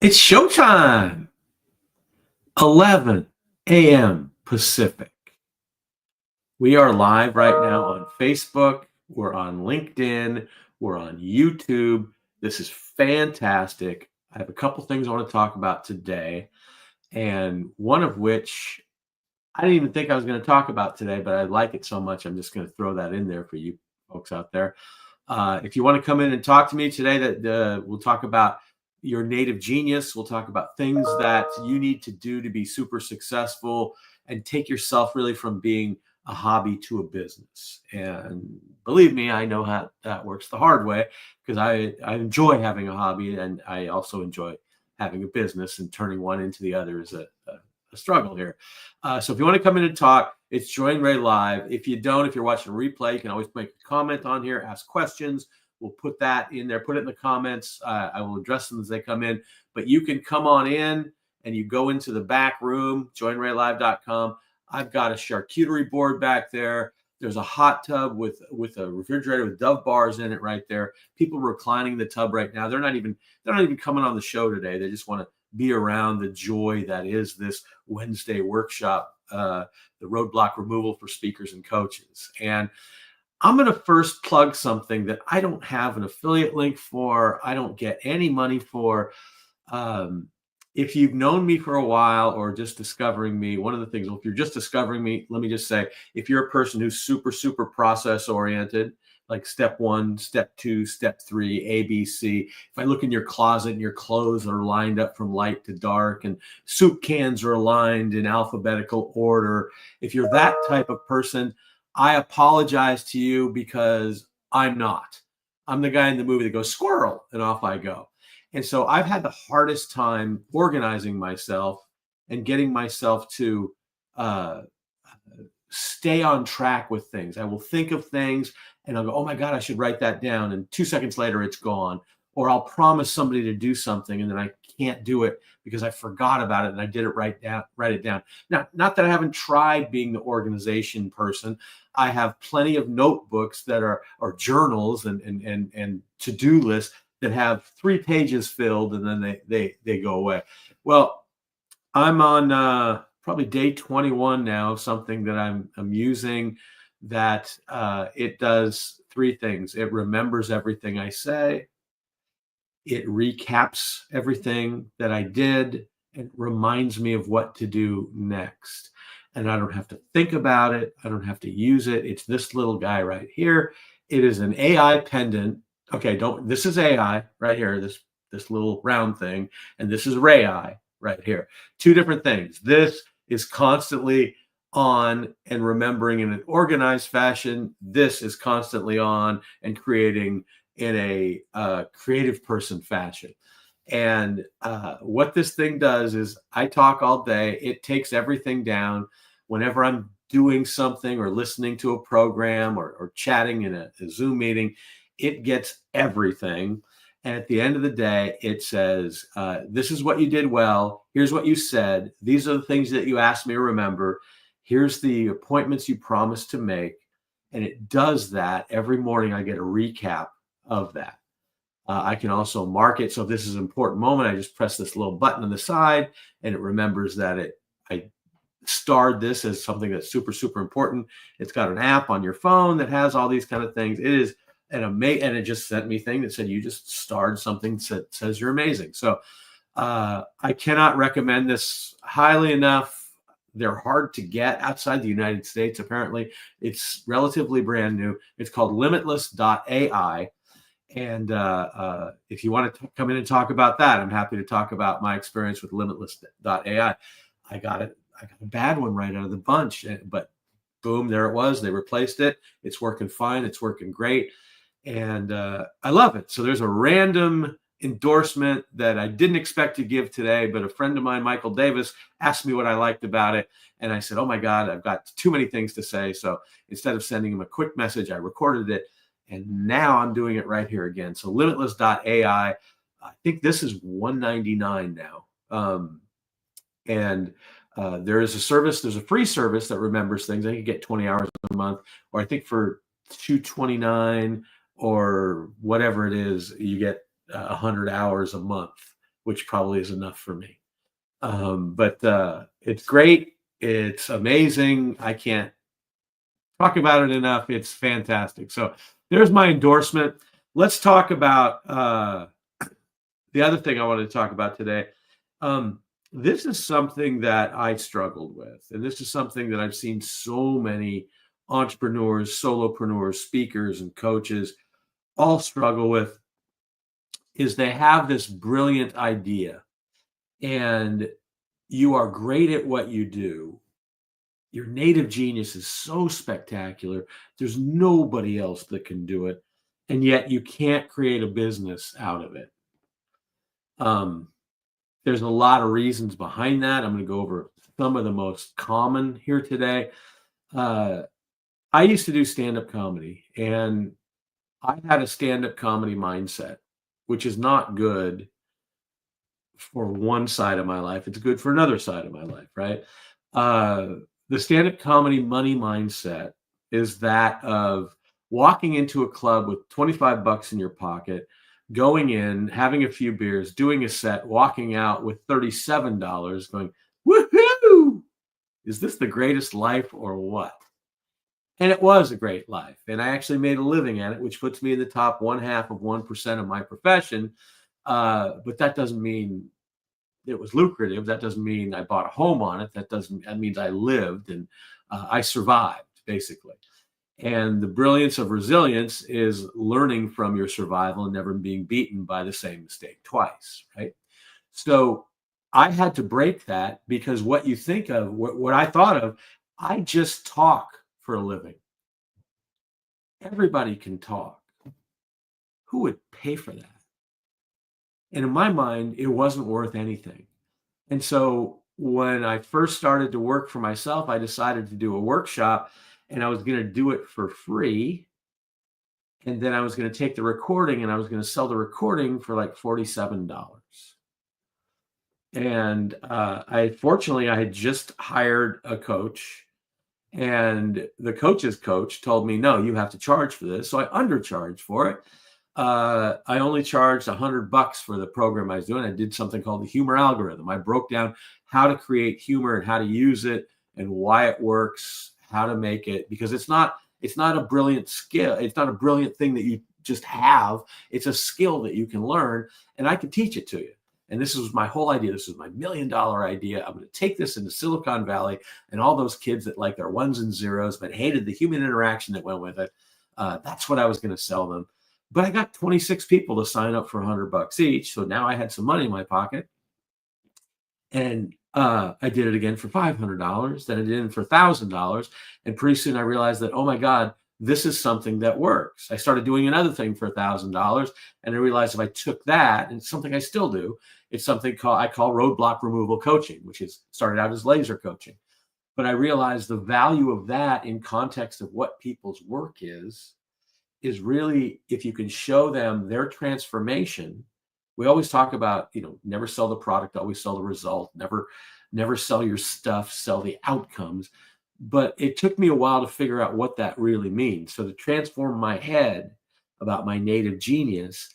It's showtime, 11 a.m. Pacific. We are live right now on Facebook. We're on LinkedIn. We're on YouTube. This is fantastic. I have a couple things I want to talk about today, and one of which I didn't even think I was going to talk about today, but I like it so much, I'm just going to throw that in there for you folks out there. If you want to come in and talk to me today, that we'll talk about your native genius. We'll talk about things that you need to do to be super successful and take yourself really from being a hobby to a business. And believe me, I know how that works the hard way because I enjoy having a hobby, and I also enjoy having a business, and turning one into the other is a struggle here. So if you want to come in and talk, it's Join Ray Live. If you don't, if you're watching a replay, you can always make a comment on here, ask questions. We'll put that in there, put it in the comments. I will address them as they come in. But you can come on in and you go into the back room, joinraylive.com. I've got a charcuterie board back there. There's a hot tub with a refrigerator with Dove bars in it right there. People reclining the tub right now. They're not even coming on the show today. They just want to be around the joy that is this Wednesday workshop, the Roadblock removal for speakers and coaches. And I'm going to first plug something that I don't have an affiliate link for. I don't get any money for. If you've known me for a while or just discovering me, one of the things, well, if you're just discovering me, let me just say, if you're a person who's super process oriented, like step 1, step 2, step 3, A, B, C. If I look in your closet and your clothes are lined up from light to dark and soup cans are aligned in alphabetical order, if you're that type of person, I apologize to you because I'm not. I'm the guy in the movie that goes squirrel and off I go. And so I've had the hardest time organizing myself and getting myself to stay on track with things. I will think of things and I'll go, oh my God, I should write that down. And 2 seconds later, it's gone. Or I'll promise somebody to do something and then I can't do it because I forgot about it and I did it write it down. Now, not that I haven't tried being the organization person. I have plenty of notebooks that are journals and to-do lists that have 3 pages filled and then they go away. Well, I'm on probably day 21 now, something that I'm using that it does 3 things. It remembers everything I say. It recaps everything that I did. It reminds me of what to do next. And I don't have to think about it. I don't have to use it. It's this little guy right here. It is an AI pendant. Okay, this is AI right here, this little round thing, and this is Ray Eye right here. 2 different things. This is constantly on and remembering in an organized fashion. This is constantly on and creating in a creative person fashion. And what this thing does is I talk all day. It takes everything down. Whenever I'm doing something or listening to a program or chatting in a Zoom meeting, it gets everything. And at the end of the day, it says, this is what you did well. Here's what you said. These are the things that you asked me to remember. Here's the appointments you promised to make. And it does that every morning. I get a recap of that. I can also mark it. So if this is an important moment, I just press this little button on the side and it remembers that I starred this as something that's super important. It's got an app on your phone that has all these kind of things. It is an amazing, and it just sent me a thing that said, you just starred something that says you're amazing. So I cannot recommend this highly enough. They're hard to get outside the United States, apparently. It's relatively brand new. It's called limitless.ai. And if you want to come in and talk about that, I'm happy to talk about my experience with limitless.ai. I got a bad one right out of the bunch, but boom, there it was. They replaced it. It's working fine. It's working great. And I love it. So there's a random endorsement that I didn't expect to give today, but a friend of mine, Michael Davis, asked me what I liked about it. And I said, oh my God, I've got too many things to say. So instead of sending him a quick message, I recorded it. And now I'm doing it right here again. So limitless.ai, I think this is $199 now. And there is a service, there's a free service that remembers things. I can get 20 hours a month, or I think for $229 or whatever it is, you get 100 hours a month, which probably is enough for me. But it's great. It's amazing. I can't talk about it enough. It's fantastic. So there's my endorsement. Let's talk about the other thing I wanted to talk about today. Um, this is something that I struggled with, and this is something that I've seen so many entrepreneurs, solopreneurs, speakers, and coaches all struggle with. Is they have this brilliant idea, and you are great at what you do. Your native genius is so spectacular. There's nobody else that can do it, and yet you can't create a business out of it. Um, there's a lot of reasons behind that. I'm going to go over some of the most common here today. Uh, I used to do stand-up comedy, and I had a stand-up comedy mindset, which is not good for one side of my life. It's good for another side of my life, right? Uh, the stand-up comedy money mindset is that of walking into a club with 25 bucks in your pocket, going in, having a few beers, doing a set, walking out with $37, going, woohoo! Is this the greatest life or what? And it was a great life. And I actually made a living at it, which puts me in the top 0.5% of my profession. But that doesn't mean it was lucrative. That doesn't mean I bought a home on it. That means I lived and I survived, basically. And the brilliance of resilience is learning from your survival and never being beaten by the same mistake twice, right? So I had to break that, because what you think of, what I thought of, I just talk for a living. Everybody can talk. Who would pay for that? And in my mind, it wasn't worth anything. And so when I first started to work for myself, I decided to do a workshop, and I was going to do it for free. And then I was going to take the recording and I was going to sell the recording for like $47. And fortunately, I had just hired a coach, and the coach's coach told me, no, you have to charge for this. So I undercharged for it. I only charged $100 for the program I was doing. I did something called the humor algorithm. I broke down how to create humor and how to use it and why it works, how to make it, because it's not a brilliant skill. It's not a brilliant thing that you just have. It's a skill that you can learn, and I can teach it to you. And this was my whole idea. This was my $1 million idea. I'm going to take this into Silicon Valley, and all those kids that like their ones and zeros but hated the human interaction that went with it. That's what I was going to sell them. But I got 26 people to sign up for $100 each. So now I had some money in my pocket. And I did it again for $500. Then I did it for $1,000. And pretty soon I realized that, oh my God, this is something that works. I started doing another thing for $1,000. And I realized if I took that, and it's something I still do, it's something I call roadblock removal coaching, which is started out as laser coaching. But I realized the value of that in context of what people's work is really, if you can show them their transformation. We always talk about, never sell the product, always sell the result. Never sell your stuff, sell the outcomes. But it took me a while to figure out what that really means. So to transform my head about my native genius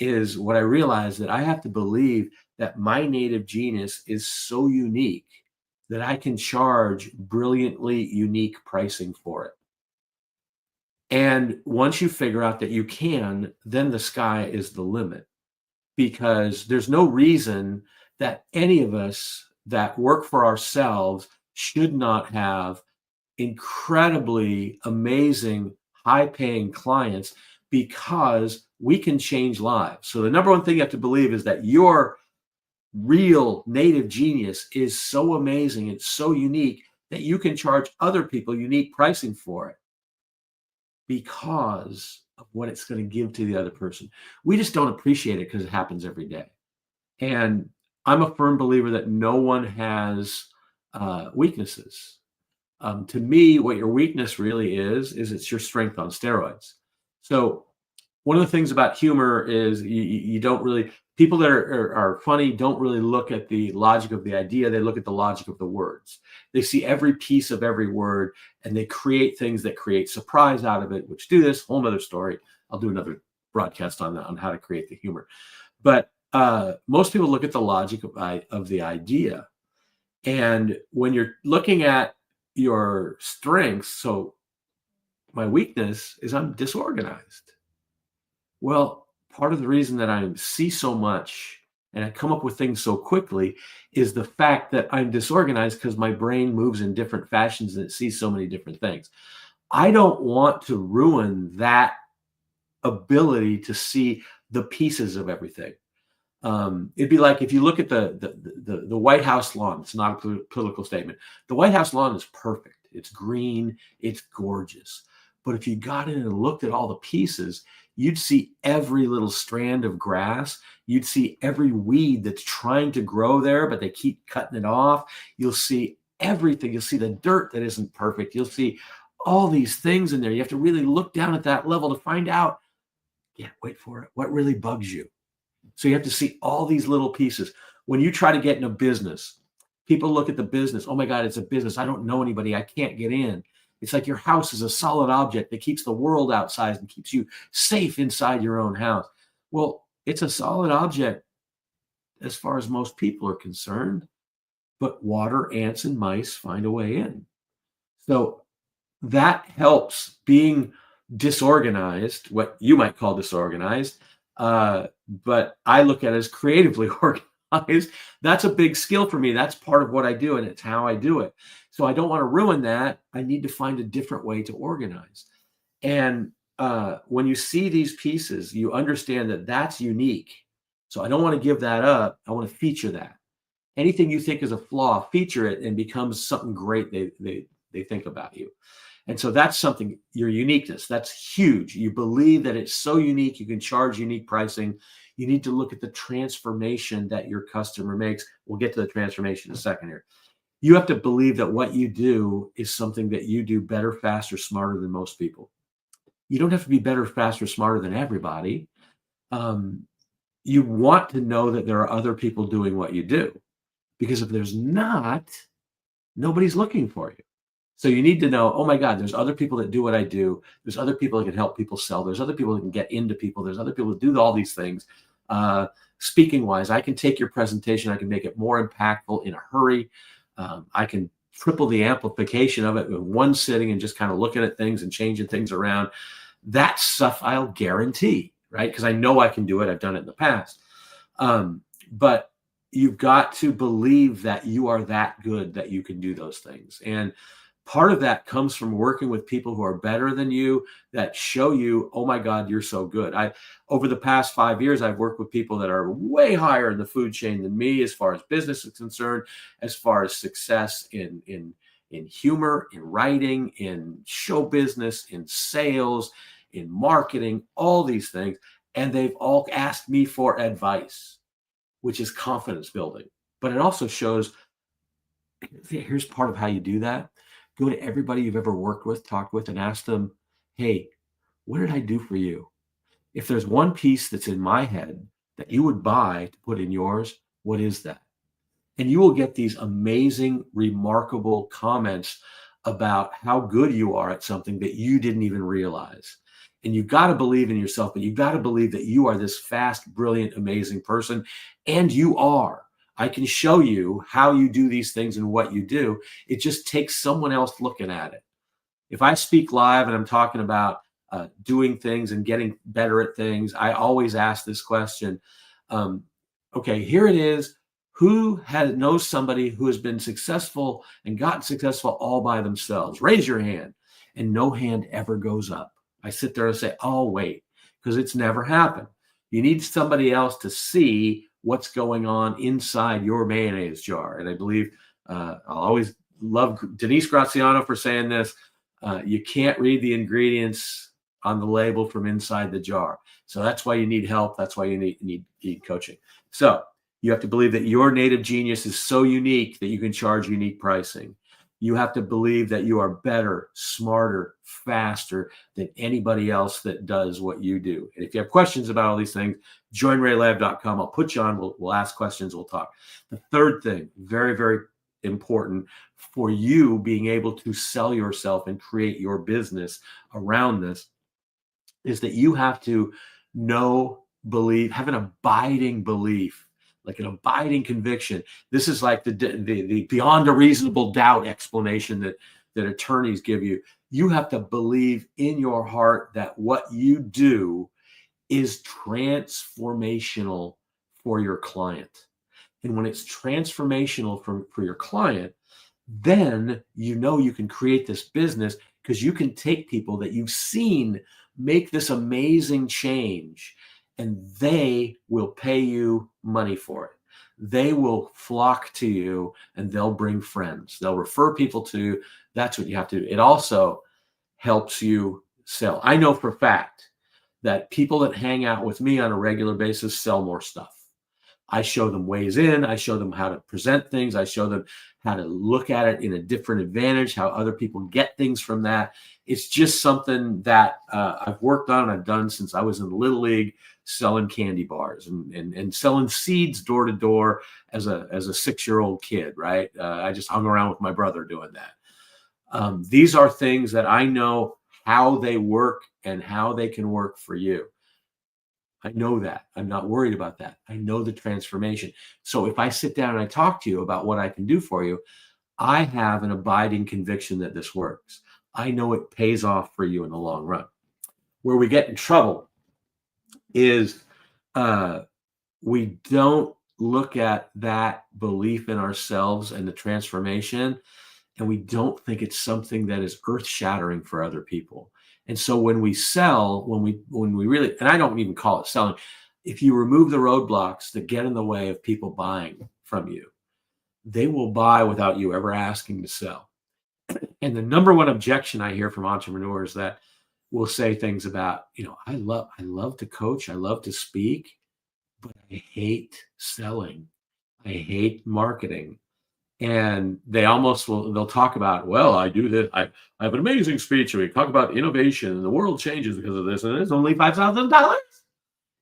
is what I realized, that I have to believe that my native genius is so unique that I can charge brilliantly unique pricing for it. And once you figure out that you can, then the sky is the limit, because there's no reason that any of us that work for ourselves should not have incredibly amazing, high-paying clients, because we can change lives. So the number one thing you have to believe is that your real native genius is so amazing, it's so unique that you can charge other people unique pricing for it, because of what it's going to give to the other person. We just don't appreciate it because it happens every day. And I'm a firm believer that no one has weaknesses. To me, what your weakness really is it's your strength on steroids. So one of the things about humor is you don't really, people that are funny don't really look at the logic of the idea. They look at the logic of the words. They see every piece of every word, and they create things that create surprise out of it, which do this whole nother story. I'll do another broadcast on that, on how to create the humor. But most people look at the logic of the idea. And when you're looking at your strengths, so my weakness is I'm disorganized. Well, part of the reason that I see so much and I come up with things so quickly is the fact that I'm disorganized because my brain moves in different fashions and it sees so many different things. I don't want to ruin that ability to see the pieces of everything. It'd be like if you look at the White House lawn. It's not a political statement. The White House lawn is perfect. It's green. It's gorgeous. But if you got in and looked at all the pieces, you'd see every little strand of grass. You'd see every weed that's trying to grow there, but they keep cutting it off. You'll see everything. You'll see the dirt that isn't perfect. You'll see all these things in there. You have to really look down at that level to find out, yeah, wait for it, what really bugs you. So you have to see all these little pieces. When you try to get in a business, people look at the business. Oh my God, it's a business. I don't know anybody. I can't get in. It's like your house is a solid object that keeps the world outside and keeps you safe inside your own house. Well, it's a solid object as far as most people are concerned, but water, ants, and mice find a way in. So that helps being disorganized, what you might call disorganized, but I look at it as creatively organized. That's a big skill for me. That's part of what I do, and it's how I do it. So I don't want to ruin that. I need to find a different way to organize. And when you see these pieces, you understand that that's unique. So I don't want to give that up. I want to feature that. Anything you think is a flaw, feature it and becomes something great they think about you. And so that's something, your uniqueness, that's huge. You believe that it's so unique, you can charge unique pricing. You need to look at the transformation that your customer makes. We'll get to the transformation in a second here. You have to believe that what you do is something that you do better, faster, smarter than most people. You don't have to be better, faster, smarter than everybody. You want to know that there are other people doing what you do, because if there's not, nobody's looking for you. So you need to know, oh my God, there's other people that do what I do. There's other people that can help people sell. There's other people that can get into people. There's other people that do all these things. Speaking wise, I can take your presentation. I can make it more impactful in a hurry. I can triple the amplification of it in one sitting and just kind of looking at things and changing things around. That stuff I'll guarantee, right? Because I know I can do it. I've done it in the past. But you've got to believe that you are that good that you can do those things. And part of that comes from working with people who are better than you, that show you, oh my God, you're so good. Over the past 5 years, I've worked with people that are way higher in the food chain than me, as far as business is concerned, as far as success in humor, in writing, in show business, in sales, in marketing, all these things. And they've all asked me for advice, which is confidence building. But it also shows, here's part of how you do that. Go to everybody you've ever worked with, talked with, and ask them, hey, what did I do for you? If there's one piece that's in my head that you would buy to put in yours, what is that? And you will get these amazing, remarkable comments about how good you are at something that you didn't even realize. And you've got to believe in yourself, but you've got to believe that you are this fast, brilliant, amazing person. And you are. I can show you how you do these things and what you do. It just takes someone else looking at it. If I speak live and I'm talking about doing things and getting better at things, I always ask this question. Okay, here it is. Who knows somebody who has been successful and gotten successful all by themselves? Raise your hand. And no hand ever goes up. I sit there and say, oh, wait, because it's never happened. You need somebody else to see what's going on inside your mayonnaise jar. And I believe I'll always love Denise Graziano for saying this. You can't read the ingredients on the label from inside the jar. So that's why you need help. That's why you need coaching. So you have to believe that your native genius is so unique that you can charge unique pricing. You have to believe that you are better, smarter, faster than anybody else that does what you do. And if you have questions about all these things, join RayLab.com. I'll put you on. We'll ask questions. We'll talk. The third thing, very, very important for you being able to sell yourself and create your business around this, is that you have to have an abiding belief, like an abiding conviction. This is like the beyond a reasonable doubt explanation that attorneys give you. You have to believe in your heart that what you do is transformational for your client. And when it's transformational for your client, then you can create this business because you can take people that you've seen make this amazing change and they will pay you money for it. They will flock to you and they'll bring friends. They'll refer people to you. That's what you have to do. It also helps you sell. I know for a fact that people that hang out with me on a regular basis sell more stuff. I show them ways in. I show them how to present things. I show them how to look at it in a different advantage, how other people get things from that. It's just something that I've worked on and I've done since I was in Little League, selling candy bars and selling seeds door to door as a 6-year-old kid, right? I just hung around with my brother doing that. These are things that I know how they work and how they can work for you. I know that. I'm not worried about that. I know the transformation. So if I sit down and I talk to you about what I can do for you, I have an abiding conviction that this works. I know it pays off for you in the long run. Where we get in trouble is we don't look at that belief in ourselves and the transformation, and we don't think it's something that is earth-shattering for other people. And so when we sell, when we really, and I don't even call it selling, if you remove the roadblocks that get in the way of people buying from you, they will buy without you ever asking to sell. And the number one objection I hear from entrepreneurs that will say things about, I love to coach, I love to speak, but I hate selling. I hate marketing. And they'll talk about, well, I do this. I have an amazing speech and we talk about innovation and the world changes because of this. And it's only $5,000.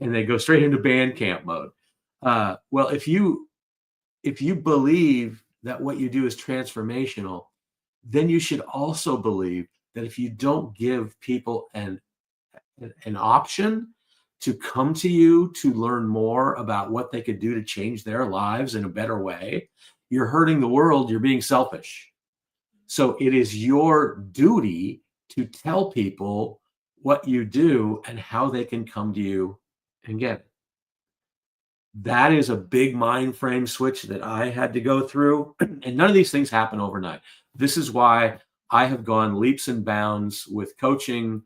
And they go straight into Bandcamp mode. Well, if you believe that what you do is transformational, then you should also believe that if you don't give people an option to come to you to learn more about what they could do to change their lives in a better way, you're hurting the world, you're being selfish. So it is your duty to tell people what you do and how they can come to you and get it. That is a big mind frame switch that I had to go through. And none of these things happen overnight. This is why I have gone leaps and bounds with coaching,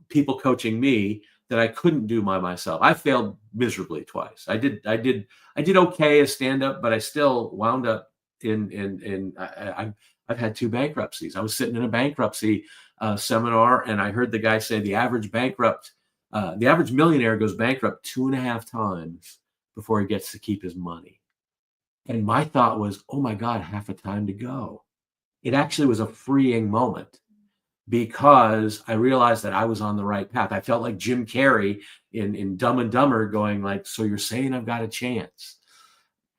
people coaching me that I couldn't do by myself. I failed miserably twice. I did okay as stand-up, but I still wound up I've had 2 bankruptcies. I was sitting in a bankruptcy seminar, and I heard the guy say the average millionaire goes bankrupt 2.5 times before he gets to keep his money. And my thought was, oh my God, half a time to go. It actually was a freeing moment, because I realized that I was on the right path. I felt like Jim Carrey in Dumb and Dumber going like, so you're saying I've got a chance.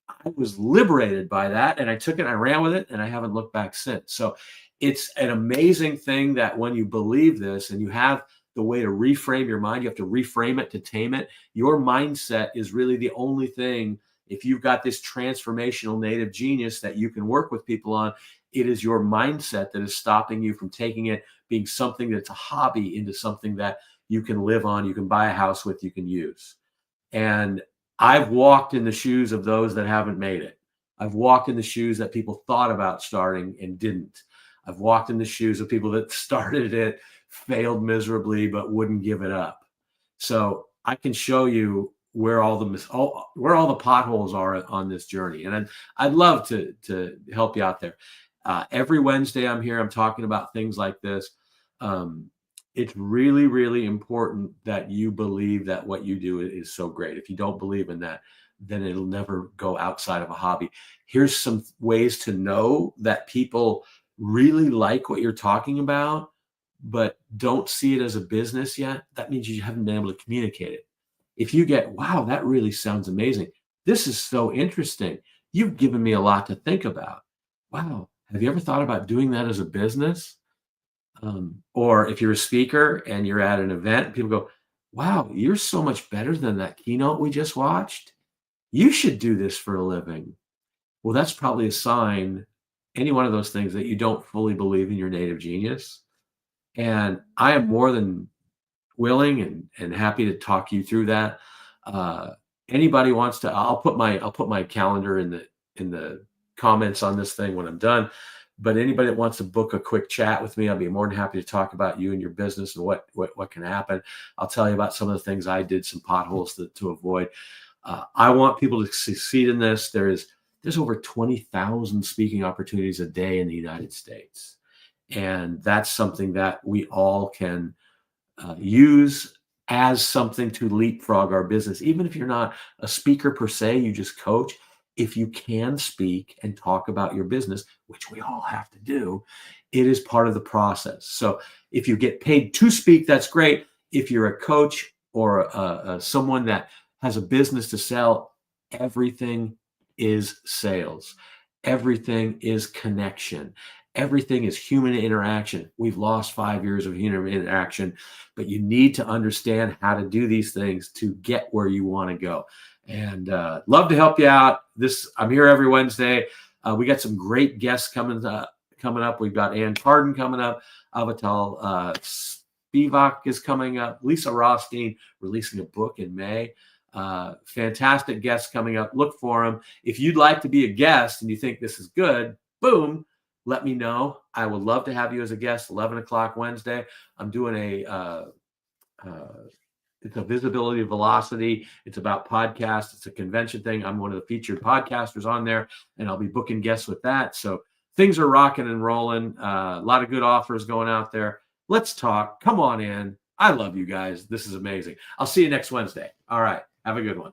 I was liberated by that, and I took it, I ran with it, and I haven't looked back since. So it's an amazing thing that when you believe this and you have the way to reframe your mind, you have to reframe it to tame it. Your mindset is really the only thing. If you've got this transformational native genius that you can work with people on, it is your mindset that is stopping you from taking it being something that's a hobby into something that you can live on, you can buy a house with, you can use. And I've walked in the shoes of those that haven't made it. I've walked in the shoes that people thought about starting and didn't. I've walked in the shoes of people that started it, failed miserably, but wouldn't give it up. So I can show you where all the potholes are on this journey. And I'd love to help you out there. Every Wednesday I'm here, I'm talking about things like this. It's really, really important that you believe that what you do is so great. If you don't believe in that, then it'll never go outside of a hobby. Here's some ways to know that people really like what you're talking about, but don't see it as a business yet. That means you haven't been able to communicate it. If you get, wow, that really sounds amazing. This is so interesting. You've given me a lot to think about. Wow. Have you ever thought about doing that as a business? Or if you're a speaker and you're at an event, people go, wow, you're so much better than that keynote we just watched. You should do this for a living. Well, that's probably a sign, any one of those things, that you don't fully believe in your native genius. And I am more than willing and happy to talk you through that. Uh, Anybody wants to, I'll put my calendar in the comments on this thing when I'm done. But anybody that wants to book a quick chat with me, I'll be more than happy to talk about you and your business and what can happen. I'll tell you about some of the things I did, some potholes to avoid. I want people to succeed in this. There's over 20,000 speaking opportunities a day in the United States, and that's something that we all can use as something to leapfrog our business. Even if you're not a speaker per se, you just coach. If you can speak and talk about your business, which we all have to do, it is part of the process. So if you get paid to speak, that's great. If you're a coach or someone that has a business to sell, everything is sales. Everything is connection. Everything is human interaction. We've lost 5 years of human interaction, but you need to understand how to do these things to get where you want to go. And love to help you out. I'm here every Wednesday. We got some great guests coming up. We've got Ann Carden coming up. Avital Spivak is coming up. Lisa Rothstein releasing a book in May. Fantastic guests coming up. Look for them. If you'd like to be a guest and you think this is good, boom, let me know. I would love to have you as a guest. 11 o'clock Wednesday. I'm doing it's a visibility velocity. It's about podcasts. It's a convention thing. I'm one of the featured podcasters on there, and I'll be booking guests with that. So things are rocking and rolling. A lot of good offers going out there. Let's talk. Come on in. I love you guys. This is amazing. I'll see you next Wednesday. All right. Have a good one.